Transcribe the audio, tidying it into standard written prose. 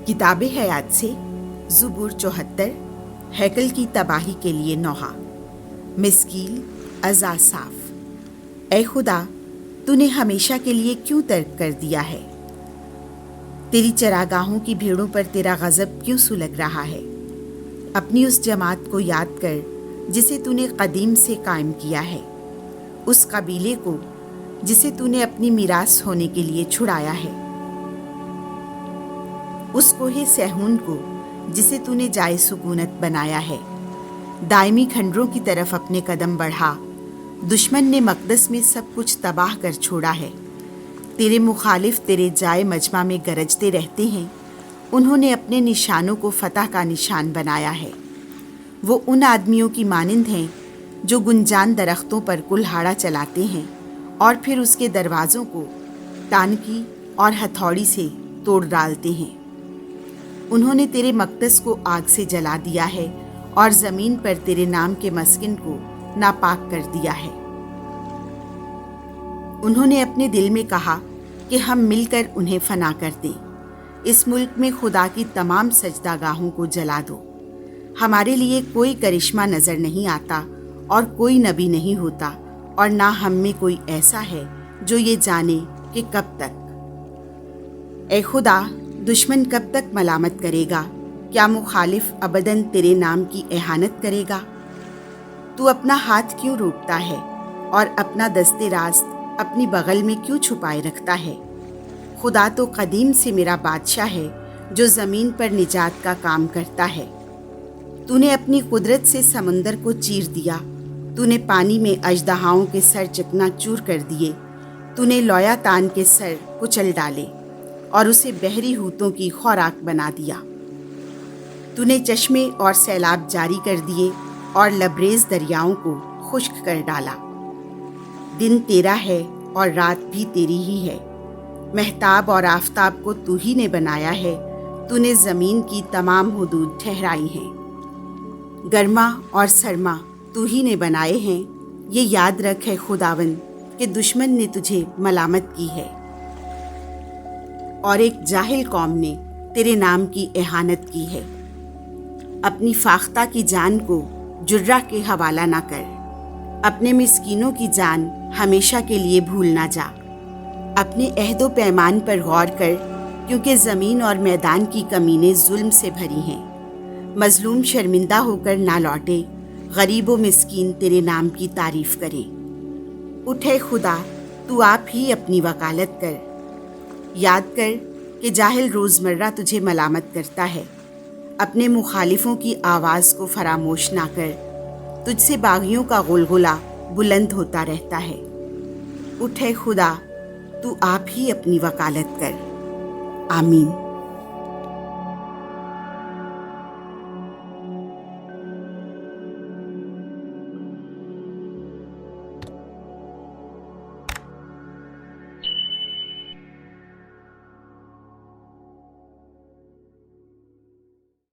किताब हयात से ज़ुबूर 74, हैकल की तबाही के लिए नौहा। मिस्कील अज़ा साफ। ए खुदा, तूने हमेशा के लिए क्यों तर्क कर दिया है? तेरी चरागाहों की भीड़ों पर तेरा गज़ब क्यों सुलग रहा है? अपनी उस जमात को याद कर जिसे तूने कदीम से कायम किया है, उस कबीले को जिसे तूने अपनी मीरास होने के लिए छुड़ाया है, उस कोहे सहून को जिसे तूने जाए सुकूनत बनाया है। दायमी खंडरों की तरफ अपने कदम बढ़ा। दुश्मन ने मकदस में सब कुछ तबाह कर छोड़ा है। तेरे मुखालिफ तेरे जाए मजमा में गरजते रहते हैं। उन्होंने अपने निशानों को फतह का निशान बनाया है। वो उन आदमियों की मानिंद हैं जो गुंजान दरख्तों पर कुल्हाड़ा चलाते हैं और फिर उसके दरवाज़ों को टानकी और हथौड़ी से तोड़ डालते हैं। उन्होंने तेरे मकदस को आग से जला दिया है और ज़मीन पर तेरे नाम के मस्किन को नापाक कर दिया है। उन्होंने अपने दिल में कहा कि हम मिलकर उन्हें फना कर दें। इस मुल्क में खुदा की तमाम सजदागाहों को जला दो। हमारे लिए कोई करिश्मा नज़र नहीं आता और कोई नबी नहीं होता, और ना हम में कोई ऐसा है जो ये जाने कि कब तक। ए खुदा, दुश्मन कब तक मलामत करेगा? क्या मुखालिफ अबदन तेरे नाम की एहानत करेगा? तू अपना हाथ क्यों रोकता है और अपना दस्ते रास्त अपनी बगल में क्यों छुपाए रखता है? खुदा तो कदीम से मेरा बादशाह है जो ज़मीन पर निजात का काम करता है। तूने अपनी कुदरत से समंदर को चीर दिया। तूने पानी में अजदहाओं के सर चकनाचूर कर दिए। तूने लोयातान के सर कुचल डाले और उसे बहरी हूतों की खुराक बना दिया। तूने चश्मे और सैलाब जारी कर दिए और लबरेज दरियाओं को खुश्क कर डाला। दिन तेरा है और रात भी तेरी ही है। महताब और आफताब को तू ही ने बनाया है। तूने ज़मीन की तमाम हुदूद ठहराई हैं। गर्मा और सरमा तू ही ने बनाए हैं। ये याद रख है खुदावन कि दुश्मन ने तुझे मलामत की है और एक जाहिल कौम ने तेरे नाम की एहानत की है। अपनी फाख्ता की जान को जुर्रा के हवाला ना कर। अपने मिस्कीनों की जान हमेशा के लिए भूल ना जा। अपने अहदो पैमान पर गौर कर, क्योंकि ज़मीन और मैदान की कमीनें जुल्म से भरी हैं। मजलूम शर्मिंदा होकर ना लौटे। गरीब व मिस्कीन तेरे नाम की तारीफ करें। उठे खुदा, तू आप ही अपनी वकालत कर। याद कर कि जाहिल रोज़मर्रा तुझे मलामत करता है। अपने मुखालिफों की आवाज़ को फरामोश ना कर। तुझसे बागियों का गुलगुला बुलंद होता रहता है। उठे खुदा, तू आप ही अपनी वकालत कर। आमीन।